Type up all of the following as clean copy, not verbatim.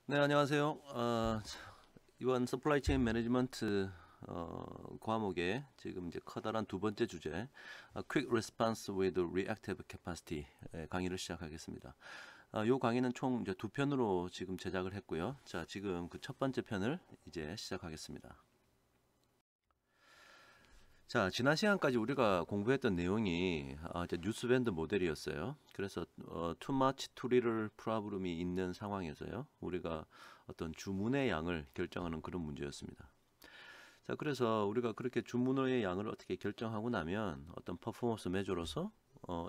네, 안녕하세요. 이번 서플라이 체인 매니지먼트 과목의 지금 이제 커다란 두 번째 주제, Quick Response with Reactive Capacity 강의를 시작하겠습니다. 이 강의는 총 이제 두 편으로 지금 제작을 했고요. 자, 지금 그 첫 번째 편을 이제 시작하겠습니다. 자, 지난 시간까지 우리가 공부했던 내용이 이제 뉴스밴드 모델이었어요. 그래서 too much, too little 프로블럼이 있는 상황에서요. 우리가 어떤 주문의 양을 결정하는 그런 문제였습니다. 자, 그래서 우리가 그렇게 주문의 양을 어떻게 결정하고 나면 어떤 퍼포먼스 메저로서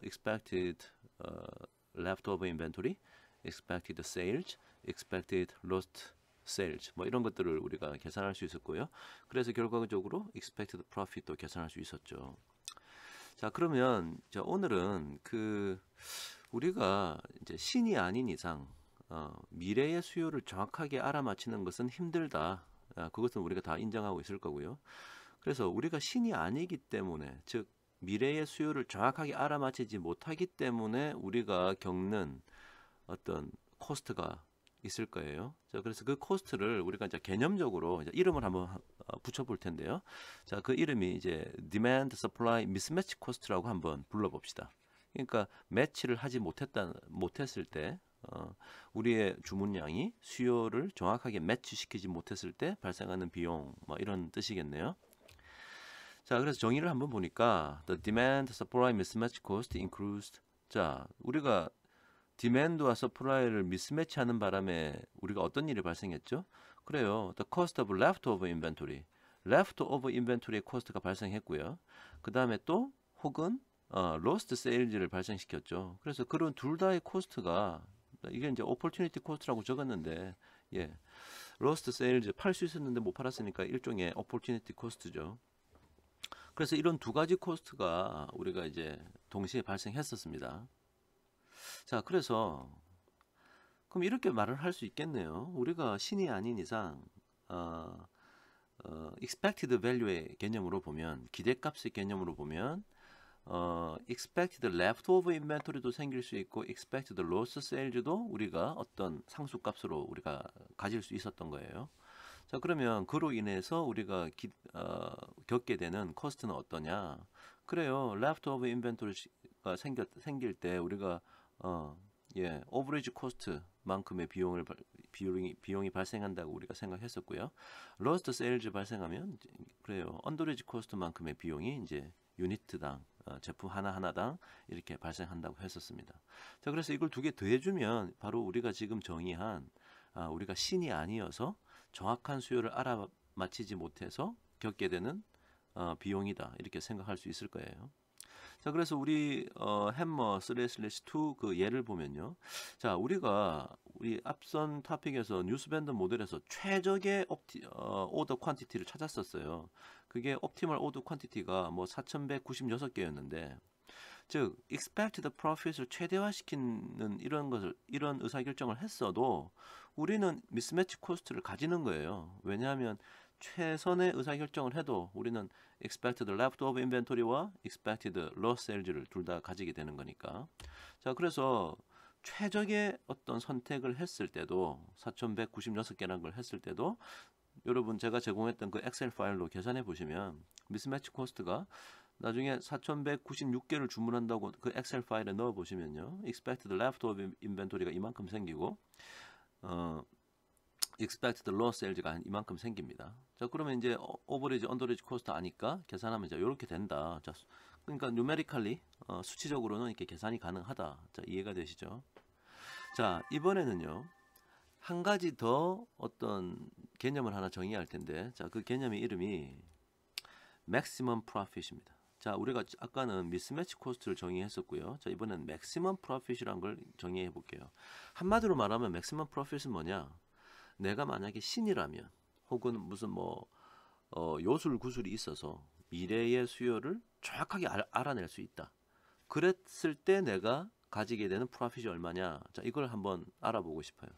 expected leftover inventory, expected sales, expected lost sales 뭐 이런 것들을 우리가 계산할 수 있었고요. 그래서 결과적으로 expected profit도 계산할 수 있었죠. 자, 그러면 자, 오늘은 우리가 이제 신이 아닌 이상 미래의 수요를 정확하게 알아맞히는 것은 힘들다. 그것은 우리가 다 인정하고 있을 거고요. 그래서 우리가 신이 아니기 때문에, 즉 미래의 수요를 정확하게 알아맞히지 못하기 때문에 우리가 겪는 어떤 코스트가 있을 거예요. 자, 그래서 그 코스트를 우리가 이제 개념적으로 이제 이름을 한번 붙여볼 텐데요. 자, 그 이름이 이제 Demand Supply Mismatch Cost라고 한번 불러봅시다. 그러니까 매치를 하지 못했을 때, 우리의 주문량이 수요를 정확하게 매치시키지 못했을 때 발생하는 비용, 뭐 이런 뜻이겠네요. 자, 그래서 정의를 한번 보니까 The Demand Supply Mismatch Cost includes, 자, 우리가 디맨드와 서플라이를 미스매치하는 바람에 우리가 어떤 일이 발생했죠? 그래요. The cost of leftover inventory. leftover inventory의 코스트가 발생했고요. 그 다음에 또 혹은 lost sales를 발생시켰죠. 그래서 그런 둘 다의 코스트가 이게 이제 opportunity cost라고 적었는데 예, lost sales 팔 수 있었는데 못 팔았으니까 일종의 opportunity cost죠. 그래서 이런 두 가지 코스트가 우리가 이제 동시에 발생했었습니다. 자, 그래서 그럼 이렇게 말을 할 수 있겠네요. 우리가 신이 아닌 이상 expected value의 개념으로 보면, 기대값의 개념으로 보면 expected leftover inventory도 생길 수 있고 expected lost sales도 우리가 어떤 상수값으로 우리가 가질 수 있었던 거예요. 자, 그러면 그로 인해서 우리가 겪게 되는 코스트는 어떠냐? 그래요. leftover inventory가 생길 때 우리가 오버리지 코스트만큼의 비용이 발생한다고 우리가 생각했었고요. 로스트 세일즈 발생하면 그래요. 언더리지 코스트만큼의 비용이 이제 유니트당 제품 하나하나당 이렇게 발생한다고 했었습니다. 자, 그래서 이걸 두 개 더해주면 바로 우리가 지금 정의한 우리가 신이 아니어서 정확한 수요를 알아맞히지 못해서 겪게 되는 비용이다 이렇게 생각할 수 있을 거예요. 자, 그래서 우리 햄머 3/2 그 예를 보면요. 자, 우리 앞선 토픽에서 뉴스밴드 모델에서 최적의 오더 퀀티티를 찾았었어요. 그게 옵티멀 오더 퀀티티가 뭐 4,196개였는데, 즉 expected profit을 최대화시키는 이런 의사결정을 했어도 우리는 미스매치 코스트를 가지는 거예요. 왜냐하면 최선의 의사결정을 해도 우리는 expected leftover inventory와 expected lost sales를 둘 다 가지게 되는 거니까. 자, 그래서 최적의 어떤 선택을 했을 때도 4,196개라는 걸 했을 때도 여러분 제가 제공했던 그 엑셀 파일로 계산해 보시면 미스매치 코스트가 나중에 4,196개를 주문한다고 그 엑셀 파일에 넣어 보시면요. expected leftover inventory가 이만큼 생기고 expected lost sales가 한 이만큼 생깁니다. 자, 그러면 이제 오버리지, 언더리지 코스트 아니까 계산하면 이제 이렇게 된다. 자, 그러니까 numerically 수치적으로는 이렇게 계산이 가능하다. 자, 이해가 되시죠? 자, 이번에는요. 한 가지 더 어떤 개념을 하나 정의할 텐데, 자, 그 개념의 이름이 maximum profit입니다. 자, 우리가 아까는 미스매치 코스트를 정의했었고요. 자, 이번엔 maximum profit이란 걸 정의해 볼게요. 한마디로 말하면 maximum profit은 뭐냐? 내가 만약에 신이라면 혹은 무슨 요술 구술이 있어서 미래의 수요를 정확하게 알아낼 수 있다. 그랬을 때 내가 가지게 되는 프로핏이 얼마냐? 자, 이걸 한번 알아보고 싶어요.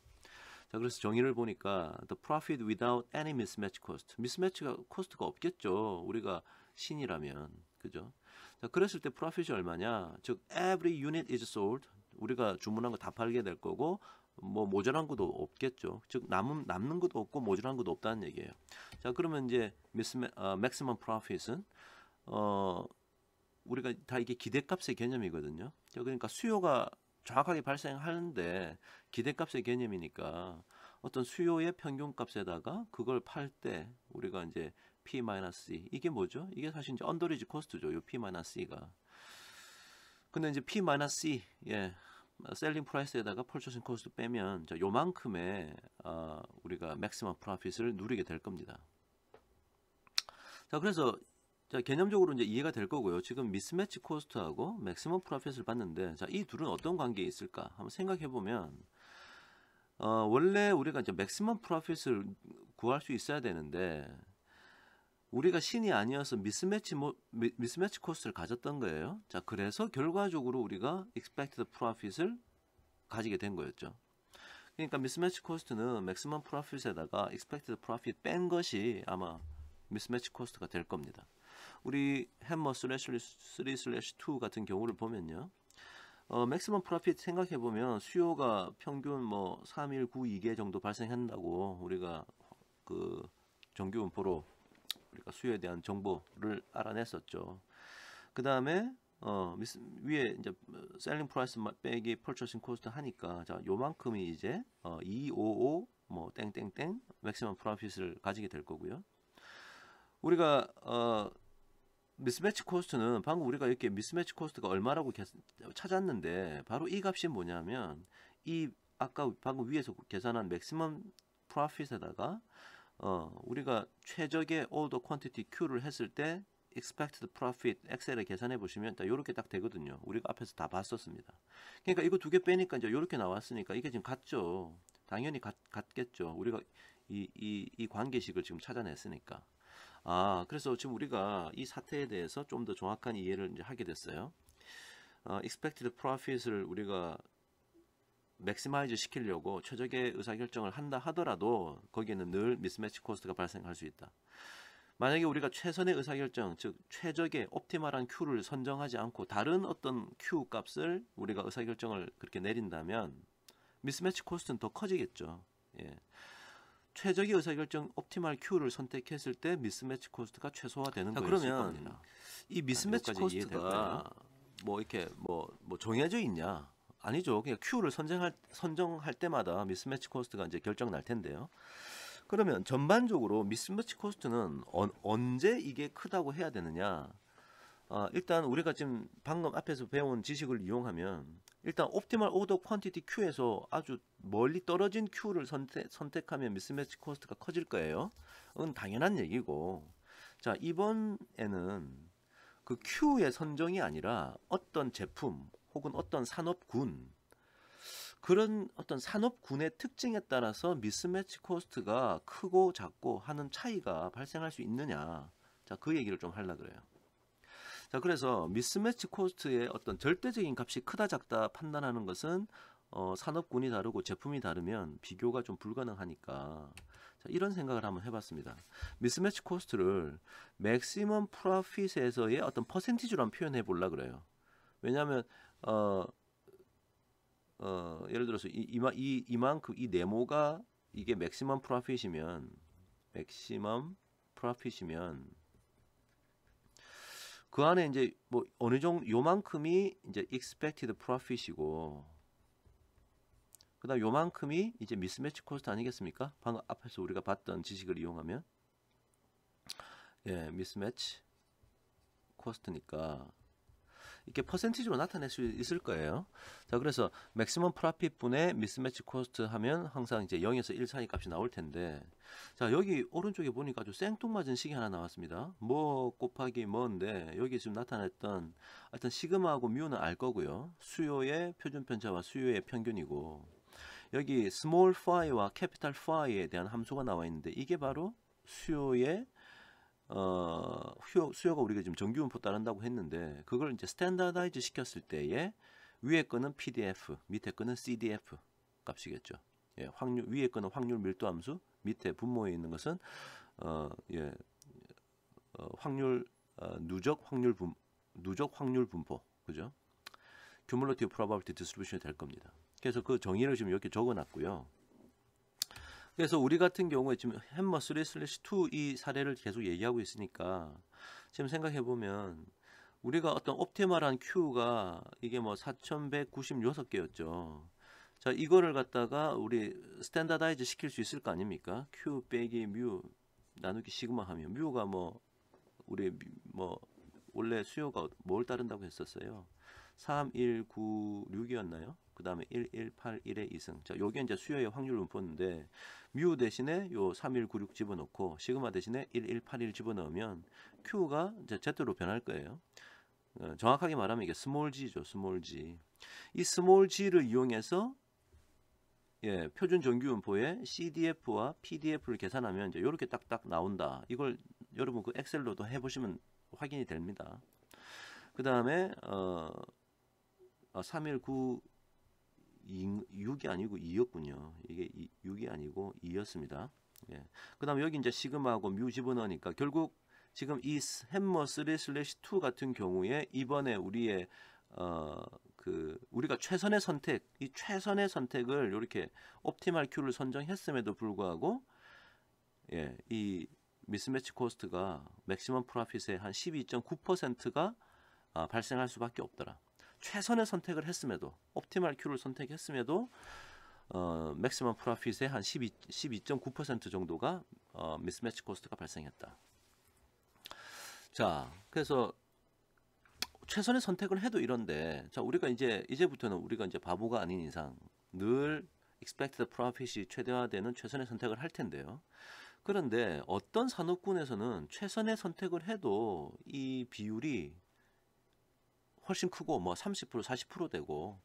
자, 그래서 정의를 보니까 the profit without any mismatch cost. 미스매치가 코스트가 없겠죠. 우리가 신이라면. 그죠? 자, 그랬을 때 프로핏이 얼마냐? 즉 every unit is sold. 우리가 주문한 거 다 팔게 될 거고 뭐 모자란 것도 없겠죠. 즉 남는 것도 없고 모자란 것도 없다는 얘기예요. 자, 그러면 이제 maximum profit은 우리가 다 이게 기대값의 개념이거든요. 자, 그러니까 수요가 정확하게 발생하는데 기대값의 개념이니까 어떤 수요의 평균값에다가 그걸 팔 때 우리가 이제 P-C 이게 뭐죠? 이게 사실 이제 언더리지 코스트죠. 요 P-C가. 근데 이제 P-C 예. 셀링 프라이스에다가 펄처싱 코스트 빼면 자, 요만큼의 우리가 맥시멈 프로핏을 누리게 될 겁니다. 자, 그래서 자, 개념적으로 이제 이해가 될 거고요. 지금 미스매치 코스트하고 맥시멈 프로핏을 봤는데 자, 이 둘은 어떤 관계에 있을까? 한번 생각해 보면 원래 우리가 이제 맥시멈 프로핏을 구할 수 있어야 되는데 우리가 신이 아니어서 미스매치 코스트를 가졌던 거예요. 자, 그래서 결과적으로 우리가 expected profit을 가지게 된 거였죠. 그러니까 미스매치 코스트는 맥시멈 프로핏에다가 expected profit 뺀 것이 아마 미스매치 코스트가 될 겁니다. 우리 햄머 3/2 같은 경우를 보면요. 맥시멈 프로핏 생각해 보면 수요가 평균 뭐 3.192개 정도 발생한다고 우리가 그 정규 분포로 우리가 수요에 대한 정보를 알아냈었죠. 그 다음에 위에 이제 셀링 프라이스 빼기 펄처싱 코스트 하니까 자 요만큼이 이제 255 뭐 땡땡땡 맥시멈 프로핏을 가지게 될 거고요. 우리가 미스매치 코스트는 방금 우리가 이렇게 미스매치 코스트가 얼마라고 찾았는데 바로 이 값이 뭐냐면 이 아까 방금 위에서 계산한 맥시멈 프로핏에다가 우리가 최적의 order quantity Q를 했을 때 expected profit 엑셀에 계산해 보시면 이렇게 딱 되거든요. 우리가 앞에서 다 봤었습니다. 그러니까 이거 두 개 빼니까 이제 이렇게 나왔으니까 이게 지금 같죠. 당연히 같겠죠. 우리가 이 관계식을 지금 찾아냈으니까. 그래서 지금 우리가 이 사태에 대해서 좀 더 정확한 이해를 이제 하게 됐어요. expected profit을 우리가 맥시마이즈 시키려고 최적의 의사결정을 한다 하더라도 거기에는 늘 미스매치 코스트가 발생할 수 있다. 만약에 우리가 최선의 의사결정, 즉 최적의 옵티멀한 Q를 선정하지 않고 다른 어떤 Q 값을 우리가 의사결정을 그렇게 내린다면 미스매치 코스트는 더 커지겠죠. 예. 최적의 의사결정 옵티멀 Q를 선택했을 때 미스매치 코스트가 최소화되는 거였을 겁니다. 이 미스매치 코스트가 뭐 이렇게 뭐 정해져 있냐? 아니죠. 그냥 Q를 선정할 때마다 미스매치 코스트가 이제 결정 날 텐데요. 그러면 전반적으로 미스매치 코스트는 언제 이게 크다고 해야 되느냐? 일단 우리가 지금 방금 앞에서 배운 지식을 이용하면 일단 옵티멀 오더 퀀티티 Q에서 아주 멀리 떨어진 Q를 선택하면 미스매치 코스트가 커질 거예요. 그건 당연한 얘기고. 자, 이번에는 그 Q의 선정이 아니라 어떤 제품 혹은 어떤 산업군 그런 어떤 산업군의 특징에 따라서 미스매치 코스트가 크고 작고 하는 차이가 발생할 수 있느냐. 자, 그 얘기를 좀 하려고 그래요. 자, 그래서 미스매치 코스트의 어떤 절대적인 값이 크다 작다 판단하는 것은 산업군이 다르고 제품이 다르면 비교가 좀 불가능하니까 자, 이런 생각을 한번 해봤습니다. 미스매치 코스트를 맥시멈 프로핏에서의 어떤 퍼센티지로 한번 표현해 보려고 그래요. 왜냐하면 예를 들어서 이만큼 이 네모가 이게 맥시멈 프로핏이면 그 안에 이제 뭐 어느 정도 요만큼이 이제 expected profit이고 그다음 요만큼이 이제 미스매치 코스트 아니겠습니까? 방금 앞에서 우리가 봤던 지식을 이용하면 예, 미스매치 코스트니까 이렇게 퍼센티지로 나타낼 수 있을 거예요. 자, 그래서 맥시멈 프로핏 분의 미스매치 코스트 하면 항상 이제 0에서 1 사이 값이 나올 텐데 자, 여기 오른쪽에 보니까 아주 생뚱맞은 식이 하나 나왔습니다. 뭐 곱하기 뭐인데 여기 지금 나타냈던 하여튼 시그마하고 뮤는 알 거고요. 수요의 표준 편차와 수요의 평균이고 여기 스몰 phi와 캐피탈 phi에 대한 함수가 나와 있는데 이게 바로 수요의 수요가 우리가 지금 정규분포 따른다고 했는데 그걸 이제 스탠다다이즈 시켰을 때에 위에 거는 PDF, 밑에 거는 CDF 값이겠죠. 예, 위에 거는 확률 밀도 함수, 밑에 분모에 있는 것은 확률 누적 확률 분포, 그죠? Cumulative Probability Distribution이 될 겁니다. 그래서 그 정의를 지금 이렇게 적어놨고요. 그래서 우리 같은 경우에 지금 햄머 3/2 이 사례를 계속 얘기하고 있으니까 지금 생각해 보면 우리가 어떤 옵티멀한 Q가 이게 뭐 4196개였죠. 자, 이거를 갖다가 우리 스탠다다이즈 시킬 수 있을 거 아닙니까? Q 빼기 뮤 나누기 시그마 하면 뮤가 뭐 우리 뭐 원래 수요가 뭘 따른다고 했었어요? 3196이었나요? 그 다음에 1181의 2승. 자, 요게 이제 수요의 확률 분포인데 뮤 대신에 요 3196 집어넣고 시그마 대신에 1181 집어넣으면 Q가 이제 Z로 변할 거예요. 정확하게 말하면 이게 스몰 g죠, 스몰 g. 이 스몰 g를 이용해서 예, 표준 정규분포의 CDF와 PDF를 계산하면 이제 이렇게 딱딱 나온다. 이걸 여러분 그 엑셀로도 해보시면 확인이 됩니다. 그 다음에 319 6이 아니고 2였군요. 이게 6이 아니고 2였습니다. 예. 그 다음에 여기 이제 시그마하고 뮤 집어넣으니까 결국 지금 이 햄머 3/2 같은 경우에 이번에 우리의 우리가 최선의 선택, 이 최선의 선택을 이렇게 옵티멀 Q를 선정했음에도 불구하고 예, 이 미스매치 코스트가 맥시멈 프로핏의 한 12.9%가 발생할 수밖에 없더라. 최선의 선택을 했음에도 옵티멀 Q를 선택했음에도 맥시멈 프로핏의 한 12.9% 정도가 미스매치 코스트가 발생했다. 자, 그래서 최선의 선택을 해도 이런데, 자, 우리가 이제부터는 우리가 이제 바보가 아닌 이상 늘 expected profit이 최대화되는 최선의 선택을 할 텐데요. 그런데 어떤 산업군에서는 최선의 선택을 해도 이 비율이 훨씬 크고 뭐 30%, 40% 되고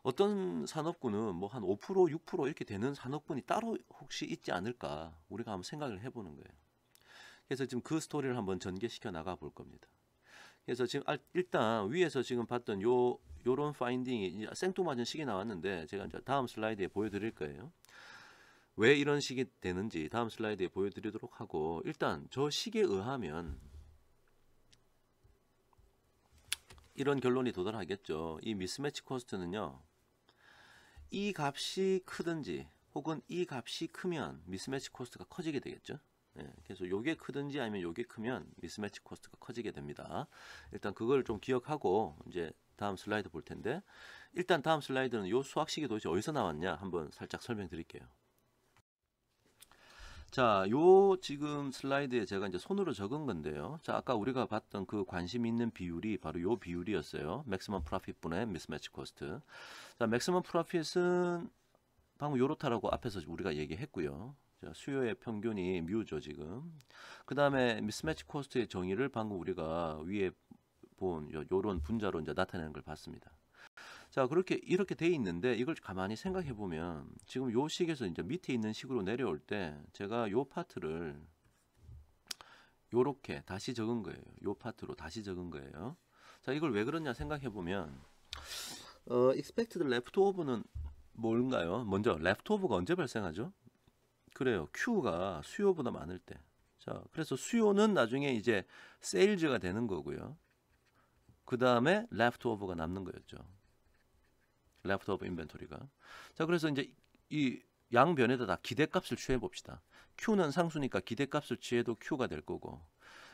어떤 산업군은 뭐 한 5%, 6% 이렇게 되는 산업군이 따로 혹시 있지 않을까 우리가 한번 생각을 해보는 거예요. 그래서 지금 그 스토리를 한번 전개시켜 나가 볼 겁니다. 그래서 지금 일단 위에서 지금 봤던 요런 파인딩이 생뚱맞은 식이 나왔는데 제가 이제 다음 슬라이드에 보여드릴 거예요. 왜 이런 식이 되는지 다음 슬라이드에 보여드리도록 하고 일단 저 식에 의하면 이런 결론이 도달하겠죠. 이 미스매치 코스트는요. 이 값이 크든지 혹은 이 값이 크면 미스매치 코스트가 커지게 되겠죠. 예, 그래서 요게 크든지 아니면 요게 크면 미스매치 코스트가 커지게 됩니다. 일단 그걸 좀 기억하고 이제 다음 슬라이드 볼 텐데 일단 다음 슬라이드는 요 수학식이 도대체 어디서 나왔냐 한번 살짝 설명드릴게요. 자, 요 지금 슬라이드에 제가 이제 손으로 적은 건데요. 자, 아까 우리가 봤던 그 관심 있는 비율이 바로 요 비율이었어요. 맥시멈 프로핏분의 미스매치 코스트. 자, 맥시멈 프로핏은 방금 요렇다라고 앞에서 우리가 얘기했고요. 자, 수요의 평균이 뮤죠 지금. 그 다음에 미스매치 코스트의 정의를 방금 우리가 위에 본 요런 분자로 이제 나타내는 걸 봤습니다. 자, 이렇게 돼 있는데 이걸 가만히 생각해 보면 지금 요 식에서 이제 밑에 있는 식으로 내려올 때 제가 요 파트를 요렇게 다시 적은 거예요. 요 파트로 다시 적은 거예요. 자, 이걸 왜 그러냐 생각해 보면 expected leftover는 뭔가요? 먼저 leftover가 언제 발생하죠? 그래요. Q가 수요보다 많을 때. 자, 그래서 수요는 나중에 이제 세일즈가 되는 거고요. 그 다음에 leftover가 남는 거였죠. leftover 인벤토리가. 자, 그래서 이제 이 양변에다 다 기대값을 취해 봅시다. Q는 상수니까 기대값을 취해도 Q가 될 거고,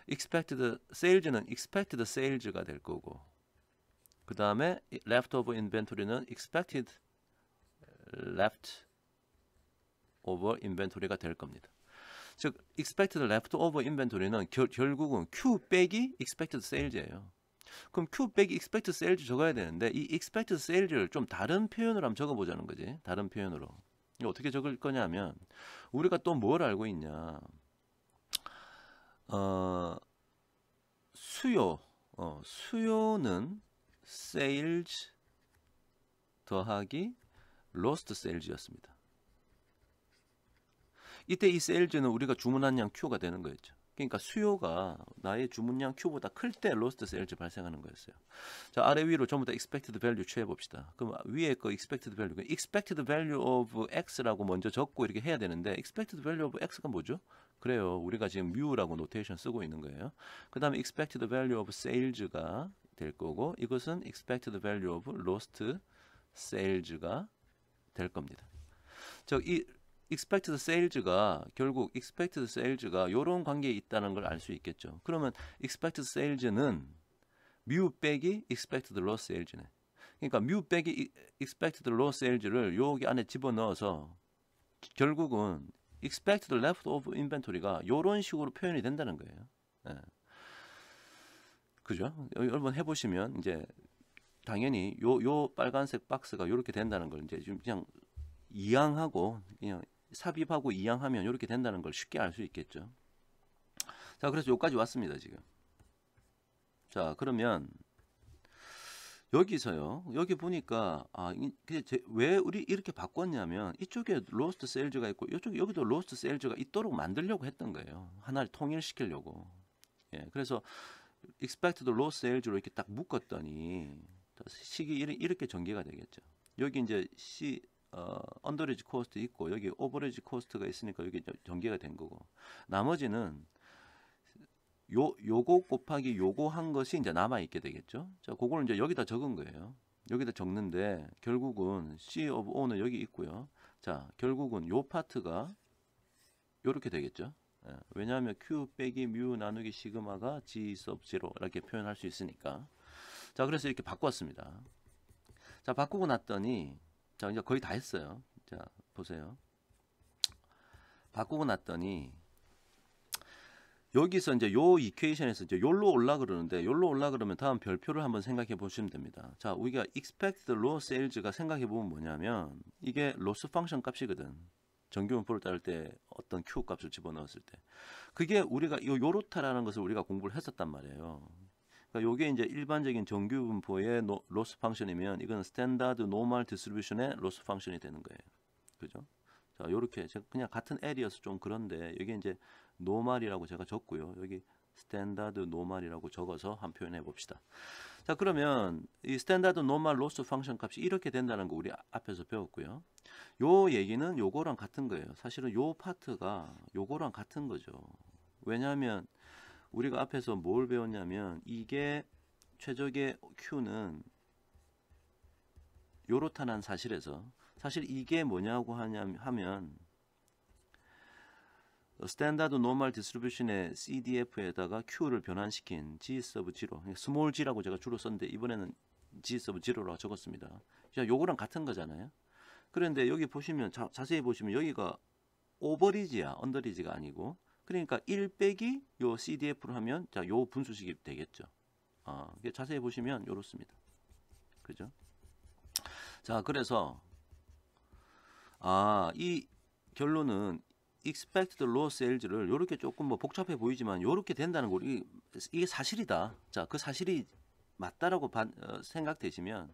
expected sales는 expected sales가 될 거고, 그 다음에 leftover inventory는 expected leftover inventory가 될 겁니다. 즉, expected leftover inventory는 결국은 Q 빼기 expected sales예요. 그럼 Q 빼기 expected sales 적어야 되는데 이 expected sales를 좀 다른 표현으로 한번 적어보자는 거지. 다른 표현으로. 이거 어떻게 적을 거냐면 우리가 또 뭘 알고 있냐. 수요는 sales 더하기 lost sales였습니다. 이때 이 sales는 우리가 주문한 양 Q가 되는 거였죠. 그러니까 수요가 나의 주문량 Q보다 클 때 로스트 세일즈 발생하는 거였어요. 자, 아래 위로 전부 다 expected value 취해 봅시다. 그럼 위에 거 expected value, expected value of x라고 먼저 적고 이렇게 해야 되는데 expected value of x가 뭐죠? 그래요. 우리가 지금 mu라고 노테이션 쓰고 있는 거예요. 그 다음에 expected value of sales가 될 거고 이것은 expected value of lost sales가 될 겁니다. 즉, 이 expected sales가 결국 expected sales가 이런 관계에 있다는 걸 알 수 있겠죠. 그러면 expected sales는 mu 빼기 expected loss sales네. 그러니까 mu 빼기 expected loss sales를 여기 안에 집어넣어서 결국은 expected leftover inventory가 이런 식으로 표현이 된다는 거예요. 예. 그죠? 여러분 해보시면 이제 당연히 요 빨간색 박스가 이렇게 된다는 걸 이제 좀 그냥 이항하고 그냥 삽입하고 이항하면 이렇게 된다는 걸 쉽게 알 수 있겠죠. 자, 그래서 여기까지 왔습니다 지금. 자, 그러면 여기서요. 여기 보니까 왜 우리 이렇게 바꿨냐면 이쪽에 로스트 세일즈가 있고 이쪽에 여기도 로스트 세일즈가 있도록 만들려고 했던 거예요. 하나를 통일시키려고. 예, 그래서 expected loss sales로 이렇게 딱 묶었더니 식이 이렇게 전개가 되겠죠. 여기 이제 언더리지 코스트 있고 여기 오버리지 코스트가 있으니까 여기 전개가 된 거고 나머지는 요거 곱하기 요거 한 것이 이제 남아 있게 되겠죠. 자, 그걸 이제 여기다 적은 거예요. 여기다 적는데 결국은 C of O는 여기 있고요. 자, 결국은 요 파트가 요렇게 되겠죠. 예, 왜냐하면 Q 빼기 뮤 나누기 시그마가 G sub 0 이렇게 표현할 수 있으니까. 자, 그래서 이렇게 바꿨습니다. 자, 바꾸고 났더니 자, 이제 거의 다 했어요. 자, 보세요. 바꾸고 났더니 여기서 이제 요 이퀘이션에서 이제 요로 올라 그러는데 요로 올라 그러면 다음 별표를 한번 생각해 보시면 됩니다. 자, 우리가 expected loss sales가 생각해 보면 뭐냐면 이게 로스 펑션 값이거든. 정규분포를 따를 때 어떤 Q 값을 집어넣었을 때 그게 우리가 요로타라는 것을 우리가 공부를 했었단 말이에요. 그러니까 요게 이제 일반적인 정규분포의 로스 펑션이면 이건 스탠다드 노멀 디스트리뷰션의 로스 펑션이 되는 거예요. 그죠? 자, 요렇게 제가 그냥 같은 L이어서 좀 그런데 여기 이제 노멀이라고 제가 적고요. 여기 스탠다드 노멀이라고 적어서 한 표현해 봅시다. 자, 그러면 이 스탠다드 노멀 로스 펑션 값이 이렇게 된다는 거 우리 앞에서 배웠고요. 요 얘기는 요거랑 같은 거예요. 사실은 요 파트가 요거랑 같은 거죠. 왜냐하면 우리가 앞에서 뭘 배웠냐면 이게 최적의 Q는 요렇다는 사실에서 사실 이게 뭐냐고 하면 스탠다드 노멀 디스트리뷰션의 CDF에다가 Q를 변환시킨 G sub 0, 스몰 g라고 제가 주로 썼는데 이번에는 G sub 0라고 적었습니다. 자, 요거랑 같은 거잖아요. 그런데 여기 보시면 자세히 보시면 여기가 오버리지야, 언더리지가 아니고 그러니까 1 빼기 요 CDF로 하면 자, 요 분수식이 되겠죠. 자세히 보시면 요렇습니다. 그죠? 자, 그래서 이 결론은 expected loss sales를 이렇게 조금 뭐 복잡해 보이지만 이렇게 된다는 거 이게 사실이다. 자, 그 사실이 맞다라고 생각되시면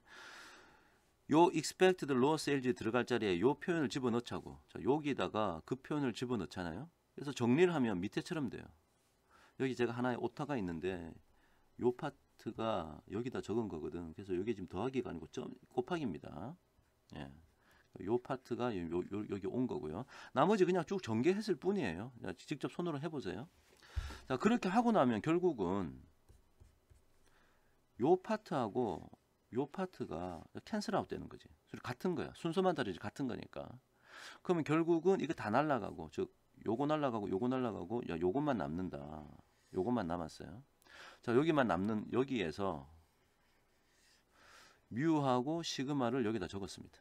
요 expected loss sales 들어갈 자리에 요 표현을 집어넣자고. 자, 여기다가 그 표현을 집어넣잖아요. 그래서 정리를 하면 밑에처럼 돼요. 여기 제가 하나의 오타가 있는데 요 파트가 여기다 적은 거거든. 그래서 여기 지금 더하기가 아니고 곱하기입니다. 예. 요 파트가 여기 온 거고요. 나머지 그냥 쭉 전개했을 뿐이에요. 직접 손으로 해보세요. 자, 그렇게 하고 나면 결국은 요 파트하고 요 파트가 캔슬 아웃 되는 거지. 같은 거야. 순서만 다르지 같은 거니까. 그러면 결국은 이거 다 날라가고 즉 요거 날라가고 요거 날라가고 야, 요것만 남는다. 요것만 남았어요. 자, 여기만 남는 여기에서 뮤하고 시그마를 여기다 적었습니다.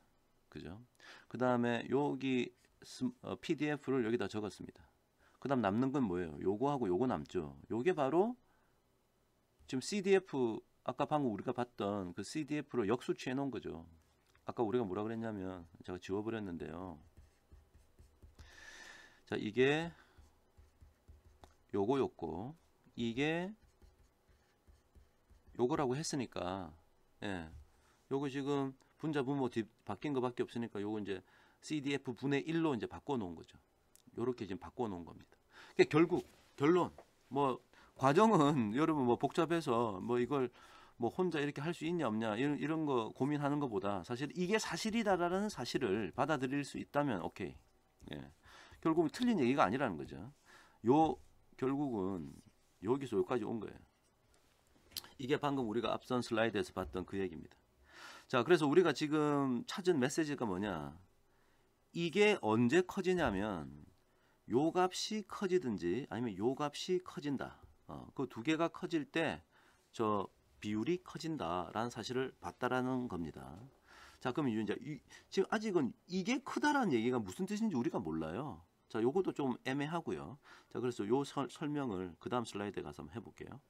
그죠? 그 다음에 여기 PDF를 여기다 적었습니다. 그 다음 남는 건 뭐예요? 요거하고 요거 남죠. 요게 바로 지금 CDF 아까 방금 우리가 봤던 그 CDF로 역수치해 놓은 거죠. 아까 우리가 뭐라 그랬냐면 제가 지워버렸는데요. 자, 이게 요거였고 이게 요거라고 했으니까 예, 요거 지금 분자 분모 바뀐 거밖에 없으니까 요거 이제 CDF 분의 1로 이제 바꿔 놓은 거죠. 요렇게 지금 바꿔 놓은 겁니다. 그러니까 결국 결론 뭐 과정은 여러분 뭐 복잡해서 뭐 이걸 뭐 혼자 이렇게 할 수 있냐 없냐 이런 거 고민하는 것보다 사실 이게 사실이다라는 사실을 받아들일 수 있다면 오케이. 예. 결국은 틀린 얘기가 아니라는 거죠. 요 결국은 여기서 여기까지 온 거예요. 이게 방금 우리가 앞선 슬라이드에서 봤던 그 얘기입니다. 자, 그래서 우리가 지금 찾은 메시지가 뭐냐? 이게 언제 커지냐면 요 값이 커지든지 아니면 요 값이 커진다. 그 두 개가 커질 때 저 비율이 커진다라는 사실을 봤다라는 겁니다. 자, 그럼 이제 지금 아직은 이게 크다라는 얘기가 무슨 뜻인지 우리가 몰라요. 자, 요것도 좀 애매하고요. 자, 그래서 요 설명을 그 다음 슬라이드에 가서 한번 해볼게요.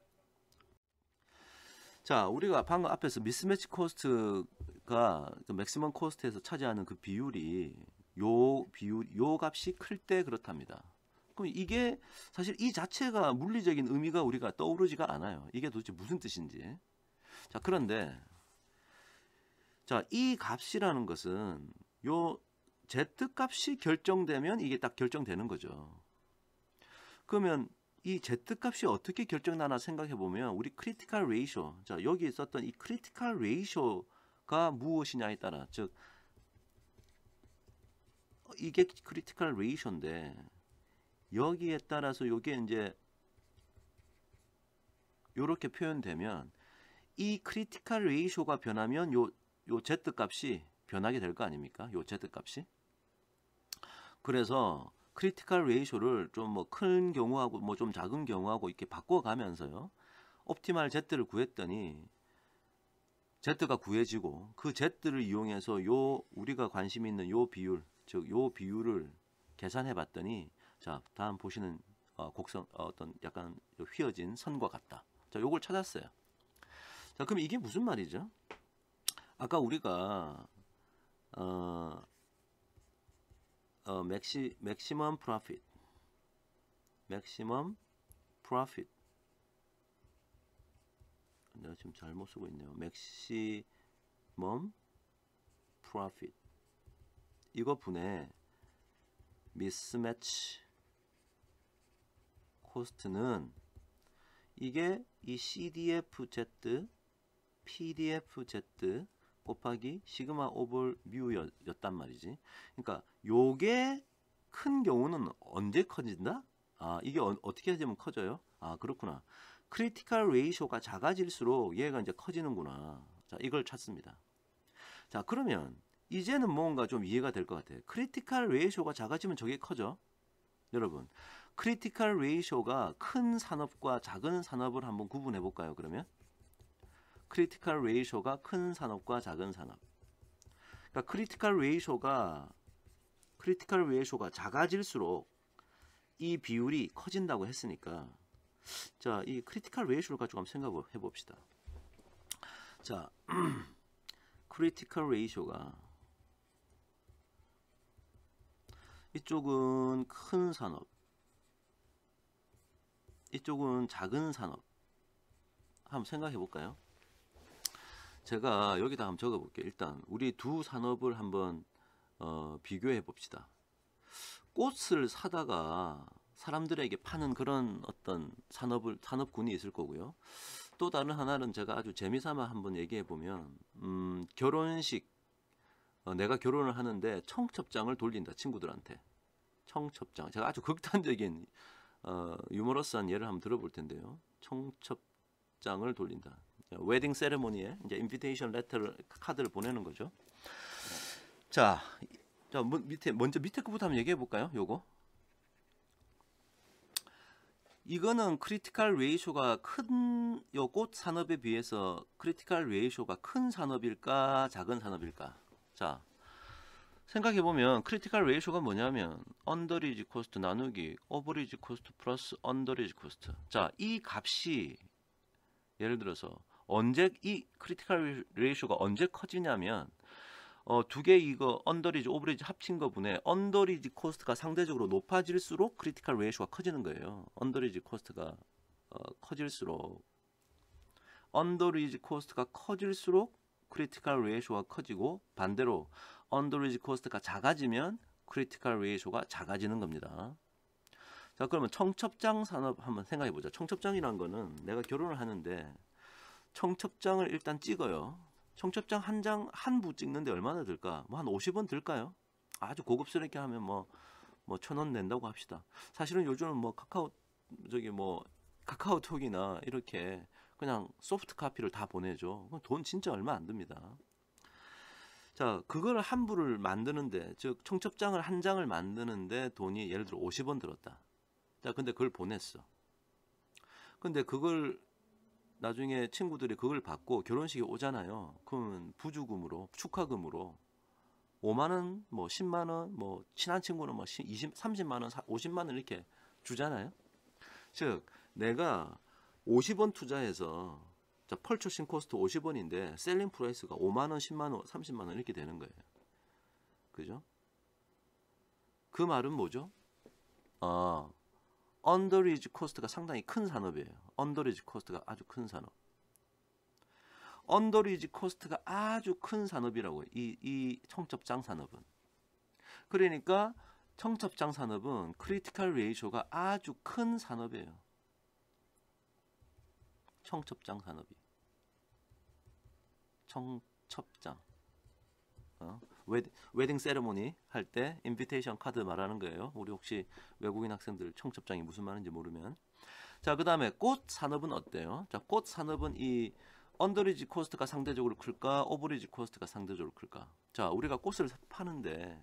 자, 우리가 방금 앞에서 미스매치 코스트가 그 맥시멈 코스트에서 차지하는 그 비율이 요 값이 클 때 그렇답니다. 그럼 이게 사실 이 자체가 물리적인 의미가 우리가 떠오르지가 않아요. 이게 도대체 무슨 뜻인지. 자, 그런데 자, 이 값이라는 것은 요 Z 값이 결정되면 이게 딱 결정되는 거죠. 그러면 이 Z 값이 어떻게 결정나나 생각해 보면 우리 크리티컬 레이쇼, 자, 여기 있었던 이 크리티컬 레이쇼가 무엇이냐에 따라, 즉 이게 크리티컬 레이쇼인데 여기에 따라서 요게 이제 요렇게 표현되면 이 크리티컬 레이쇼가 변하면 요 Z 값이 변하게 될 거 아닙니까? 요 Z 값이. 그래서 크리티컬 레이쇼를 좀 뭐 큰 경우하고 뭐 좀 작은 경우하고 이렇게 바꿔가면서요. 옵티멀 Z를 구했더니 Z가 구해지고 그 Z를 이용해서 요 우리가 관심 있는 요 비율, 즉 요 비율을 계산해 봤더니 자, 다음 보시는 곡선 어떤 약간 휘어진 선과 같다. 자, 요걸 찾았어요. 자, 그럼 이게 무슨 말이죠? 아까 우리가 맥시멈 프로핏 내가 지금 잘못 쓰고 있네요. 맥시멈 프로핏 이거 분의 미스매치 코스트는 이게 이 CDFZ PDFZ 곱하기 시그마 오버 뮤였단 말이지. 그러니까 요게 큰 경우는 언제 커진다? 이게 어떻게 되면 커져요? 그렇구나. 크리티컬 레이쇼가 작아질수록 얘가 이제 커지는구나. 자, 이걸 찾습니다. 자, 그러면 이제는 뭔가 좀 이해가 될 것 같아요. 크리티컬 레이쇼가 작아지면 저게 커져. 여러분, 크리티컬 레이쇼가 큰 산업과 작은 산업을 한번 구분해 볼까요? 그러면 크리티컬 레이쇼가 큰 산업과 작은 산업. 그러니까 크리티컬 레이쇼가 작아질수록 이 비율이 커진다고 했으니까 자, 이 크리티컬 레이쇼를 가지고 한번 생각을 해 봅시다. 자, 크리티컬 레이쇼가 이쪽은 큰 산업, 이쪽은 작은 산업. 한번 생각해 볼까요? 제가 여기다 한번 적어 볼게요. 일단 우리 두 산업을 한번 비교해 봅시다. 꽃을 사다가 사람들에게 파는 그런 어떤 산업군이 있을 거고요. 또 다른 하나는 제가 아주 재미삼아 한번 얘기해 보면 결혼식, 내가 결혼을 하는데 청첩장을 돌린다, 친구들한테. 청첩장. 제가 아주 극단적인 유머러스한 예를 한번 들어볼 텐데요. 청첩장을 돌린다. 웨딩 세레모니에 이제 인비테이션 레터를 카드를 보내는 거죠. 자, 먼저 밑에 거부터 한번 얘기해 볼까요? 요거. 이거는 크리티컬 레이쇼가 큰 요 꽃 산업에 비해서 크리티컬 레이쇼가 큰 산업일까 작은 산업일까? 자, 생각해 보면 크리티컬 레이쇼가 뭐냐면 언더리지 코스트 나누기 오버리지 코스트 플러스 언더리지 코스트. 자, 이 값이 예를 들어서 언제 이 크리티컬 레이쇼가 언제 커지냐면 두 개 이거 언더리지 오버리지 합친 거 분에 언더리지 코스트가 상대적으로 높아질수록 크리티컬 레이쇼가 커지는 거예요. 언더리지 코스트가 커질수록 언더리지 코스트가 커질수록 크리티컬 레이쇼가 커지고 반대로 언더리지 코스트가 작아지면 크리티컬 레이쇼가 작아지는 겁니다. 자, 그러면 청첩장 산업 한번 생각해 보자. 청첩장이란 거는 내가 결혼을 하는데 청첩장을 일단 찍어요. 청첩장 한 장 한 부 찍는데 얼마나 들까? 뭐 한 50원 들까요? 아주 고급스럽게 하면 뭐 1,000원 낸다고 합시다. 사실은 요즘은 뭐 카카오톡이나 이렇게 그냥 소프트 카피를 다 보내죠. 돈 진짜 얼마 안 듭니다. 자, 그걸 한 부를 만드는데, 즉 청첩장을 한 장을 만드는데 돈이 예를 들어 50원 들었다. 자, 근데 그걸 보냈어. 근데 그걸 나중에 친구들이 그걸 받고 결혼식에 오잖아요. 그러면 부주금으로, 축하금으로 5만 원, 뭐 10만 원, 뭐 친한 친구는 뭐 20, 30만 원, 50만 원 이렇게 주잖아요. 즉 내가 50원 투자해서, 자, 펄처싱 코스트 50원인데 셀링 프라이스가 5만 원, 10만 원, 30만 원 이렇게 되는 거예요. 그죠? 그 말은 뭐죠? 언더리지 코스트가 상당히 큰 산업이에요. 언더리지 코스트가 아주 큰 산업. 언더리지 코스트가 아주 큰 산업이라고요. 이 청첩장 산업은. 그러니까 청첩장 산업은 크리티컬 레이쇼가 아주 큰 산업이에요. 청첩장 산업이. 청첩장. 웨딩 세레모니 할 때 인비테이션 카드 말하는 거예요. 우리 혹시 외국인 학생들 청첩장이 무슨 말인지 모르면. 자, 그 다음에 꽃 산업은 어때요? 자, 꽃 산업은 이 언더리지 코스트가 상대적으로 클까? 오버리지 코스트가 상대적으로 클까? 자, 우리가 꽃을 파는데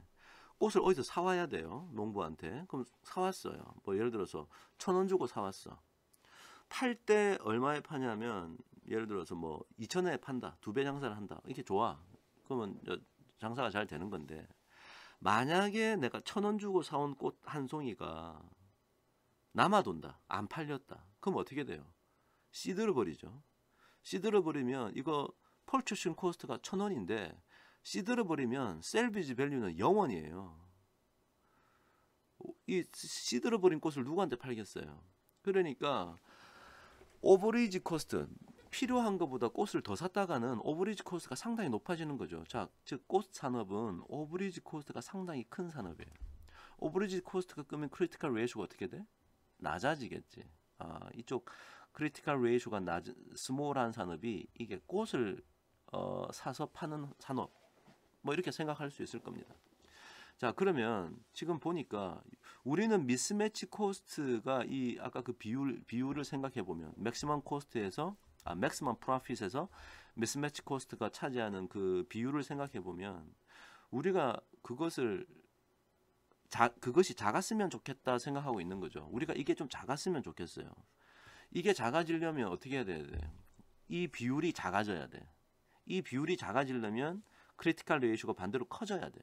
꽃을 어디서 사와야 돼요? 농부한테. 그럼 사왔어요. 뭐 예를 들어서 1,000원 주고 사왔어. 팔 때 얼마에 파냐면 예를 들어서 뭐 2,000원에 판다. 2배 장사를 한다. 이게 좋아. 그러면 장사가 잘 되는 건데, 만약에 내가 1,000원 주고 사온 꽃 한 송이가 남아돈다. 안 팔렸다. 그럼 어떻게 돼요? 시들어 버리죠. 시들어 버리면 이거 펄처싱 코스트가 1,000원인데 시들어 버리면 셀비지 밸류는 0원이에요. 이 시들어 버린 꽃을 누구한테 팔겠어요? 그러니까 오버리지 코스트, 필요한 것보다 꽃을 더 샀다가는 오버리지 코스트가 상당히 높아지는 거죠. 자, 즉 꽃 산업은 오버리지 코스트가 상당히 큰 산업이에요. 오버리지 코스트가 끄면 크리티컬 레이쇼가 어떻게 돼? 낮아지겠지. 이쪽 크리티컬 레이쇼가 스몰한 산업이 이게 꽃을 사서 파는 산업, 뭐 이렇게 생각할 수 있을 겁니다. 자, 그러면 지금 보니까 우리는 미스매치 코스트가 이 아까 그 비율을 생각해 보면 맥시멈 코스트에서 맥시멈 프로핏에서 미스매치 코스트가 차지하는 그 비율을 생각해 보면 우리가 그것이 작았으면 좋겠다 생각하고 있는 거죠. 우리가 이게 좀 작았으면 좋겠어요. 이게 작아지려면 어떻게 해야 돼요? 이 비율이 작아져야 돼. 이 비율이 작아지려면 크리티컬 레이쇼가 반대로 커져야 돼.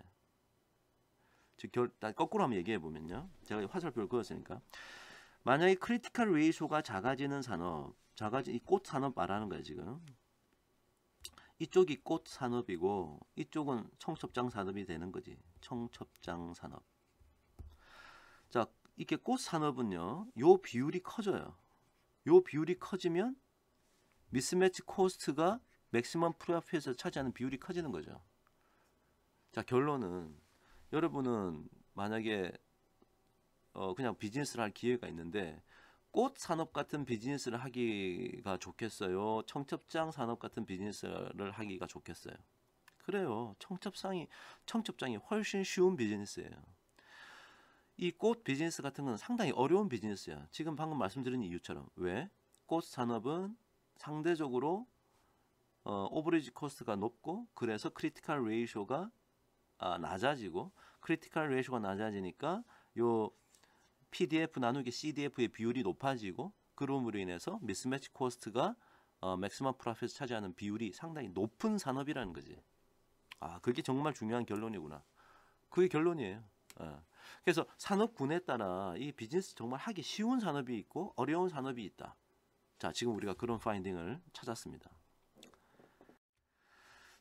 즉 거꾸로 한번 얘기해 보면요. 제가 화살표를 그었으니까 만약에 크리티컬 레이쇼가 작아지는 산업, 이 꽃 산업 말하는 거예요 지금. 이쪽이 꽃 산업이고 이쪽은 청첩장 산업이 되는 거지. 청첩장 산업. 자, 이게 꽃 산업은요. 요 비율이 커져요. 요 비율이 커지면 미스매치 코스트가 맥시멈 프로핏에서 차지하는 비율이 커지는 거죠. 자, 결론은 여러분은 만약에 그냥 비즈니스를 할 기회가 있는데 꽃 산업 같은 비즈니스를 하기가 좋겠어요? 청첩장 산업 같은 비즈니스를 하기가 좋겠어요? 그래요. 청첩장이 훨씬 쉬운 비즈니스예요. 이 꽃 비즈니스 같은 건 상당히 어려운 비즈니스야. 지금 방금 말씀드린 이유처럼. 왜? 꽃 산업은 상대적으로 오버리지 코스트가 높고 그래서 크리티컬 레이쇼가 낮아지고 크리티컬 레이쇼가 낮아지니까 요 PDF 나누기 CDF의 비율이 높아지고 그럼으로 인해서 미스매치 코스트가 맥시멈 프로핏을 차지하는 비율이 상당히 높은 산업이라는 거지. 그게 정말 중요한 결론이구나. 그게 결론이에요. 그래서 산업군에 따라 이 비즈니스 정말 하기 쉬운 산업이 있고 어려운 산업이 있다. 자, 지금 우리가 그런 파인딩을 찾았습니다.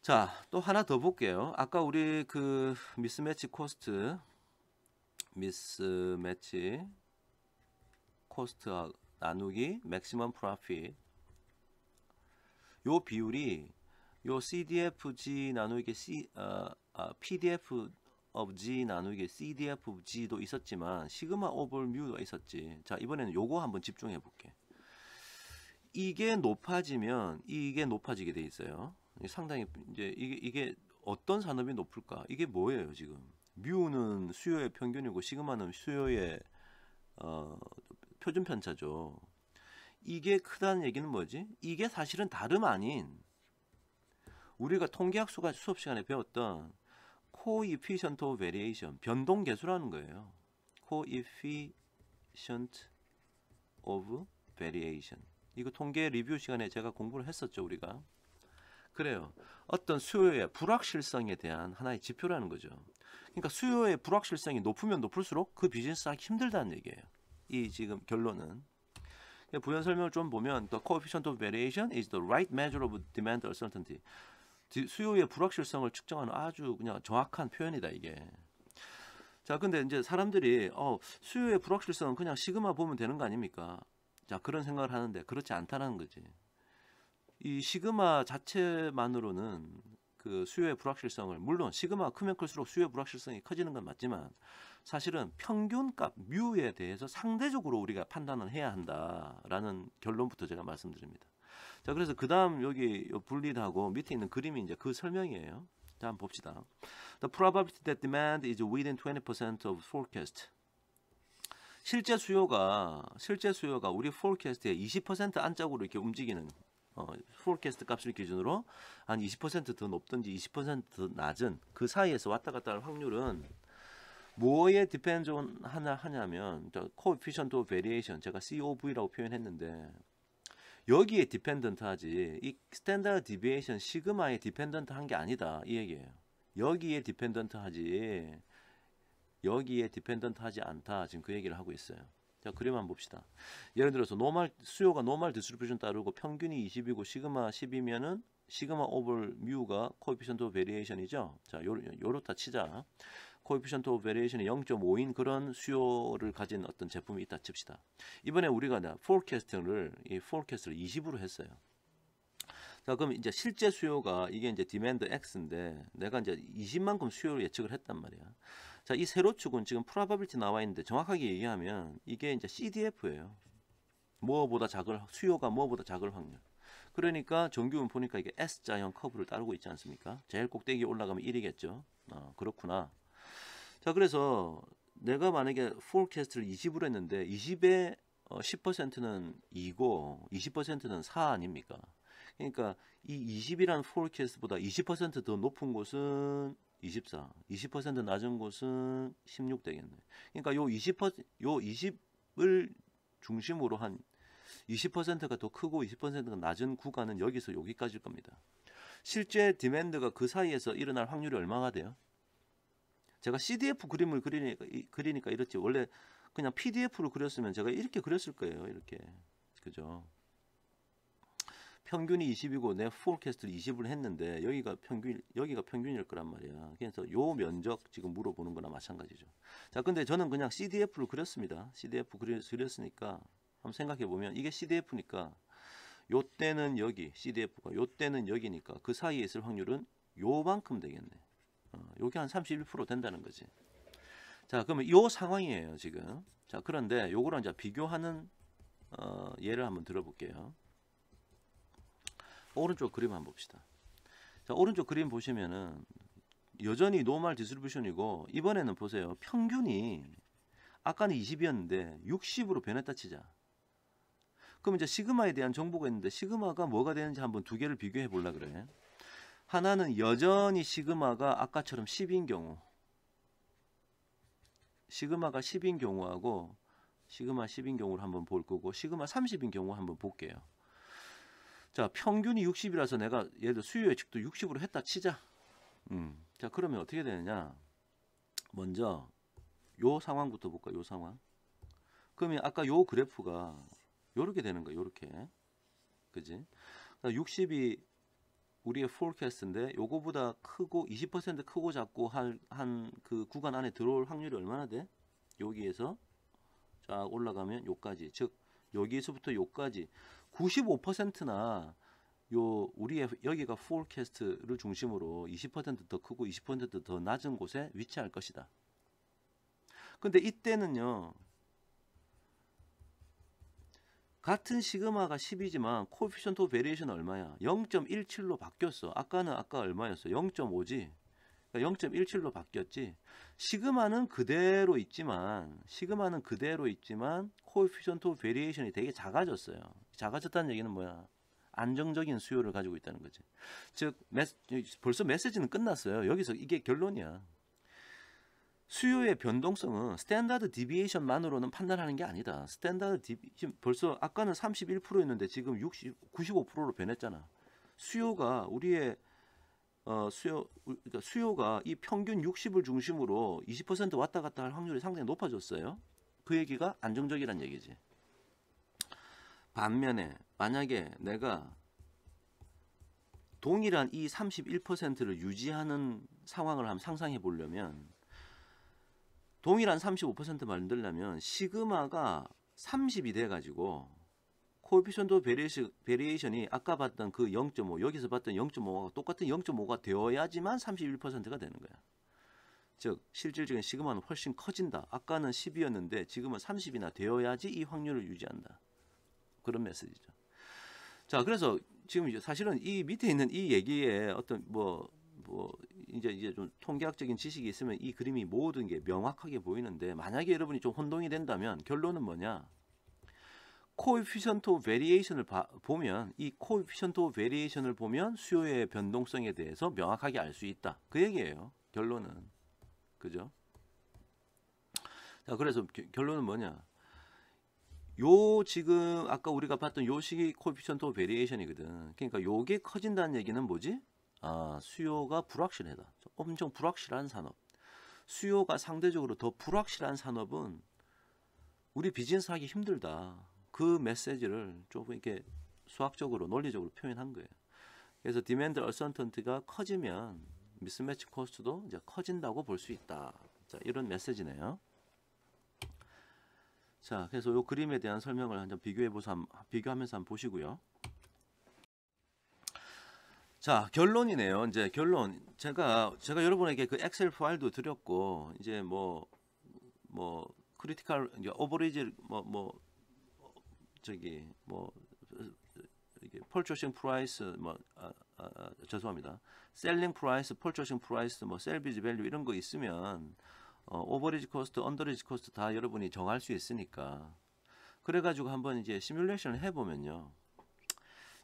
자, 또 하나 더 볼게요. 아까 우리 그 미스매치 코스트 나누기 맥시멈 프로핏 요 비율이 요 CDFG 나누기 PDF of G 나누기 CDF of G도 있었지만 시그마 오버 뮤가 있었지. 자, 이번에는 요거 한번 집중해 볼게. 이게 높아지면 이게 높아지게 돼 있어요. 상당히 이제 이게 어떤 산업이 높을까? 이게 뭐예요, 지금? 뮤는 수요의 평균이고 시그마는 수요의 표준 편차죠. 이게 크다는 얘기는 뭐지? 이게 사실은 다름 아닌 우리가 통계학수가 수업 시간에 배웠던 coefficient of variation, 변동 계수라는 거예요. coefficient of variation. 이거 통계 리뷰 시간에 제가 공부를 했었죠, 우리가. 그래요. 어떤 수요의 불확실성에 대한 하나의 지표라는 거죠. 그러니까 수요의 불확실성이 높으면 높을수록 그 비즈니스 하기 힘들다는 얘기예요. 이 지금 결론은. 부연 설명을 좀 보면 the coefficient of variation is the right measure of demand uncertainty. 수요의 불확실성을 측정하는 아주 그냥 정확한 표현이다, 이게. 자, 근데 이제 사람들이 수요의 불확실성은 그냥 시그마 보면 되는 거 아닙니까? 자, 그런 생각을 하는데 그렇지 않다는 거지. 이 시그마 자체만으로는 그 수요의 불확실성을, 물론 시그마가 크면 클수록 수요의 불확실성이 커지는 건 맞지만 사실은 평균값 뮤에 대해서 상대적으로 우리가 판단을 해야 한다라는 결론부터 제가 말씀드립니다. 자, 그래서 그 다음 여기 분리하고 밑에 있는 그림이 이제 그 설명이에요. 자, 한번 봅시다. The probability that demand is within 20% of forecast. 실제 수요가 우리 forecast의 20% 안짝으로 이렇게 움직이는 forecast 값을 기준으로 한 20% 더 높든지 20% 더 낮은 그 사이에서 왔다 갔다 할 확률은 뭐에 depend on 하냐면 coefficient of variation, 제가 COV라고 표현했는데 여기에 dependent 하지 이 standard deviation 시그마에 dependent 한 게 아니다, 이 얘기예요. 여기에 dependent 하지 여기에 dependent 하지 않다, 지금 그 얘기를 하고 있어요. 자, 그림 한번 봅시다. 예를 들어서 수요가 노멀 디스트리뷰션 따르고 평균이 20이고 시그마 10이면은 시그마 오버 뮤가 coefficient of variation이죠. 자, 요렇다 치자. coefficient of variation이 0.5인 그런 수요를 가진 어떤 제품이 있다 칩시다. 이번에 우리가 forecast를 20으로 했어요. 자, 그럼 이제 실제 수요가 이게 이제 demand X인데 내가 이제 20만큼 수요를 예측을 했단 말이야. 자, 이 세로축은 지금 probability 나와 있는데 정확하게 얘기하면 이게 이제 CDF예요. 수요가 뭐보다 작을 확률. 그러니까 정규분 보니까 이게 S자형 커브를 따르고 있지 않습니까? 제일 꼭대기에 올라가면 1이겠죠. 그렇구나. 자, 그래서 내가 만약에 forecast를 20으로 했는데 20에 10%는 2고 20%는 4 아닙니까? 그러니까 이 20이라는 forecast보다 20% 더 높은 곳은 24, 20% 낮은 곳은 16 되겠네. 그러니까 요 20을 중심으로 한 20%가 더 크고 20%가 낮은 구간은 여기서 여기까지일 겁니다. 실제 디맨드가 그 사이에서 일어날 확률이 얼마가 돼요? 제가 CDF 그림을 그리니까 이렇지. 원래 그냥 PDF로 그렸으면 제가 이렇게 그렸을 거예요. 이렇게. 그죠? 평균이 20이고 내 forecast를 20을 했는데 여기가 평균일 거란 말이야. 그래서 요 면적 지금 물어보는 거나 마찬가지죠. 자, 근데 저는 그냥 CDF를 그렸습니다. CDF 그렸으니까 한번 생각해 보면 이게 CDF니까 요 때는 여기 CDF가 요 때는 여기니까 그 사이에 있을 확률은 요만큼 되겠네. 요게 한 31% 된다는 거지. 자, 그러면 요 상황이에요, 지금. 자, 그런데 요거랑 이제 비교하는 예를 한번 들어볼게요. 오른쪽 그림 한번 봅시다. 자, 오른쪽 그림 보시면은 여전히 노멀 디스트리뷰션이고 이번에는 보세요. 평균이 아까는 20이었는데 60으로 변했다 치자. 그럼 이제 시그마에 대한 정보가 있는데 시그마가 뭐가 되는지 한번 두 개를 비교해 보려 그래. 하나는 여전히 시그마가 아까처럼 10인 경우, 시그마가 10인 경우하고 시그마 10인 경우를 한번 볼 거고 시그마 30인 경우 한번 볼게요. 자, 평균이 60이라서 내가 예를 들어 수요 예측도 60으로 했다 치자. 자, 그러면 어떻게 되느냐? 먼저 요 상황부터 볼까? 요 상황. 그러면 아까 요 그래프가 요렇게 되는 거야. 요렇게. 그지? 60이 우리의 forecast인데 요거보다 크고 20% 크고 작고 한 그 구간 안에 들어올 확률이 얼마나 돼? 여기에서 쫙 올라가면 요까지. 즉 여기에서부터 요까지 95%나 우리의 여기가 forecast를 중심으로 20%더 크고 20%더 낮은 곳에 위치할 것이다. 근데 이때는요. 같은 시그마가 10이지만 coefficient of variation 얼마야? 0.17로 바뀌었어. 아까 얼마였어? 0.5지. 그러니까 0.17로 바뀌었지. 시그마는 그대로 있지만 coefficient of variation이 되게 작아졌어요. 작아졌다는 얘기는 뭐야? 안정적인 수요를 가지고 있다는 거지. 즉 벌써 메시지는 끝났어요. 여기서 이게 결론이야. 수요의 변동성은 스탠다드 디비에이션만으로는 판단하는 게 아니다. 스탠다드 디비에이션 벌써 아까는 31%였는데 지금 95%로 변했잖아. 수요가 우리의 그러니까 수요가 이 평균 60을 중심으로 20% 왔다 갔다 할 확률이 상당히 높아졌어요. 그 얘기가 안정적이란 얘기지. 반면에 만약에 내가 동일한 이 31%를 유지하는 상황을 한번 상상해 보려면 동일한 35% 만들려면 시그마가 30이 돼가지고 코에피션트 베리에이션이 아까 봤던 그 0.5 여기서 봤던 0.5가 똑같은 0.5가 되어야지만 31%가 되는 거야. 즉 실질적인 시그마는 훨씬 커진다. 아까는 10이었는데 지금은 30이나 되어야지 이 확률을 유지한다. 그런 메시지죠. 자, 그래서 지금 사실은 이 밑에 있는 이 얘기에 어떤 이제 좀 통계학적인 지식이 있으면 이 그림이 모든 게 명확하게 보이는데 만약에 여러분이 좀 혼동이 된다면 결론은 뭐냐? 코에피션트 오브 베리에이션을 보면 이 코에피션트 오브 베리에이션을 보면 수요의 변동성에 대해서 명확하게 알 수 있다. 그 얘기예요. 결론은. 그죠? 자, 그래서 결론은 뭐냐? 요 지금 아까 우리가 봤던 요 식이 코에피션트 오브 베리에이션이거든. 그러니까 요게 커진다는 얘기는 뭐지? 아, 수요가 불확실하다. 엄청 불확실한 산업. 수요가 상대적으로 더 불확실한 산업은 우리 비즈니스 하기 힘들다. 그 메시지를 좀 이렇게 수학적으로 논리적으로 표현한 거예요. 그래서 디맨드 얼선턴트가 커지면 미스매치 코스트도 이제 커진다고 볼 수 있다. 자, 이런 메시지네요. 자, 그래서 이 그림에 대한 설명을 한번 비교하면서 한번 보시고요. 자, 결론이네요. 이제 결론. 제가 여러분에게 그 엑셀 파일도 드렸고, 이제 크리티컬, 이제 오버리지, 이게 펄처싱 프라이스, 죄송합니다. 셀링 프라이스, 펄처싱 프라이스, 셀비지 밸류 이런 거 있으면, 오버리지 코스트, 언더리지 코스트 다 여러분이 정할 수 있으니까. 그래가지고 한번 이제 시뮬레이션을 해보면요.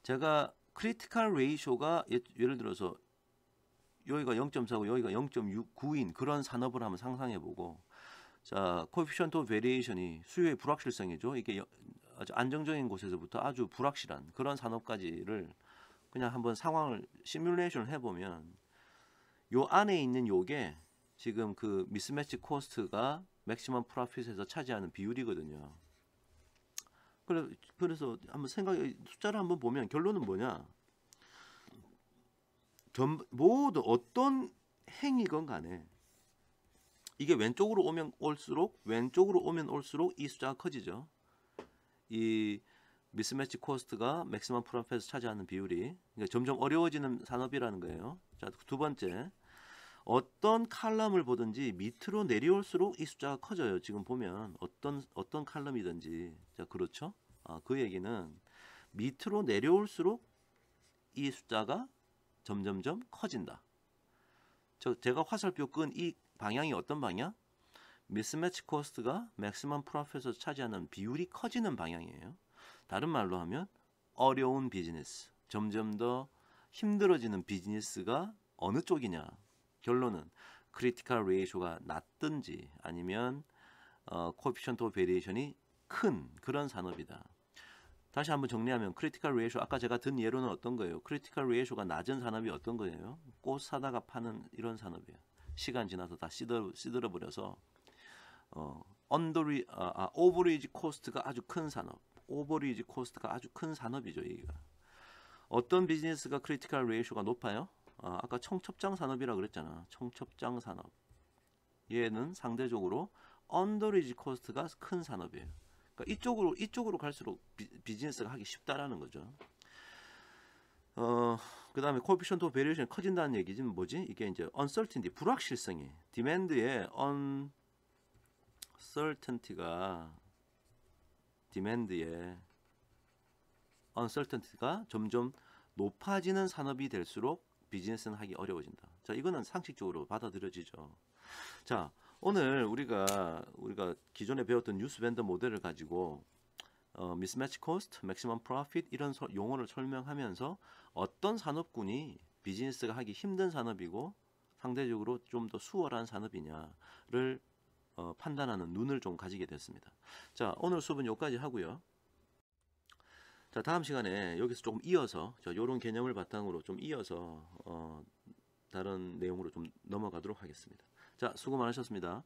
제가 크리티컬 레이쇼가 예를 들어서 여기가 0.4고 여기가 0.9인 그런 산업을 한번 상상해보고 자, 코에피션트 오브 베리에이션이 수요의 불확실성이죠. 이게 아주 안정적인 곳에서부터 아주 불확실한 그런 산업까지를 그냥 한번 상황을 시뮬레이션을 해보면 요 안에 있는 요게 지금 그 미스매치 코스트가 맥시멈 프로핏에서 차지하는 비율이거든요. 그래서 한번 숫자를 한번 보면 결론은 뭐냐? 모두 어떤 행위건 간에 이게 왼쪽으로 오면 올수록 이 숫자가 커지죠. 이 미스매치 코스트가 맥시멈 프로핏에서 차지하는 비율이 그러니까 점점 어려워지는 산업이라는 거예요. 자, 두 번째. 어떤 칼럼을 보든지 밑으로 내려올수록 이 숫자가 커져요. 지금 보면 어떤 칼럼이든지 자 그렇죠? 그 얘기는 밑으로 내려올수록 이 숫자가 점점점 커진다. 제가 화살표 끈 이 방향이 어떤 방향? 미스매치 코스트가 맥시멈 프로핏에서 차지하는 비율이 커지는 방향이에요. 다른 말로 하면 어려운 비즈니스, 점점 더 힘들어지는 비즈니스가 어느 쪽이냐? 결론은 크리티컬 레이쇼가 낮든지 아니면 코에피션트 오브 베리에이션이 큰 그런 산업이다. 다시 한번 정리하면 크리티컬 레이쇼 아까 제가 든 예로는 어떤 거예요? 크리티컬 레이쇼가 낮은 산업이 어떤 거예요? 꽃 사다가 파는 이런 산업이에요. 시간 지나서 다 시들어 버려서 오버리지 코스트가 아주 큰 산업. 오버리지 코스트가 아주 큰 산업이죠, 여기가. 어떤 비즈니스가 크리티컬 레이쇼가 높아요? 아까 청첩장 산업이라 그랬잖아. 청첩장 산업. 얘는 상대적으로 언더리지 코스트가 큰 산업이에요. 그러니까 이쪽으로 갈수록 비즈니스가 하기 쉽다라는 거죠. 그다음에 코에피션트 오브 베리에이션이 커진다는 얘기는 뭐지? 이게 이제 uncertainty, 불확실성이 디맨드의 uncertainty가 점점 높아지는 산업이 될수록 비즈니스는 하기 어려워진다. 자, 이거는 상식적으로 받아들여지죠. 자, 오늘 우리가 기존에 배웠던 뉴스 밴더 모델을 가지고 mismatch cost, maximum profit 이런 용어를 설명하면서 어떤 산업군이 비즈니스가 하기 힘든 산업이고 상대적으로 좀 더 수월한 산업이냐를 판단하는 눈을 좀 가지게 됐습니다. 자, 오늘 수업은 여기까지 하고요. 자, 다음 시간에 여기서 조금 이어서 이런 개념을 바탕으로 좀 이어서 다른 내용으로 좀 넘어가도록 하겠습니다. 자, 수고 많으셨습니다.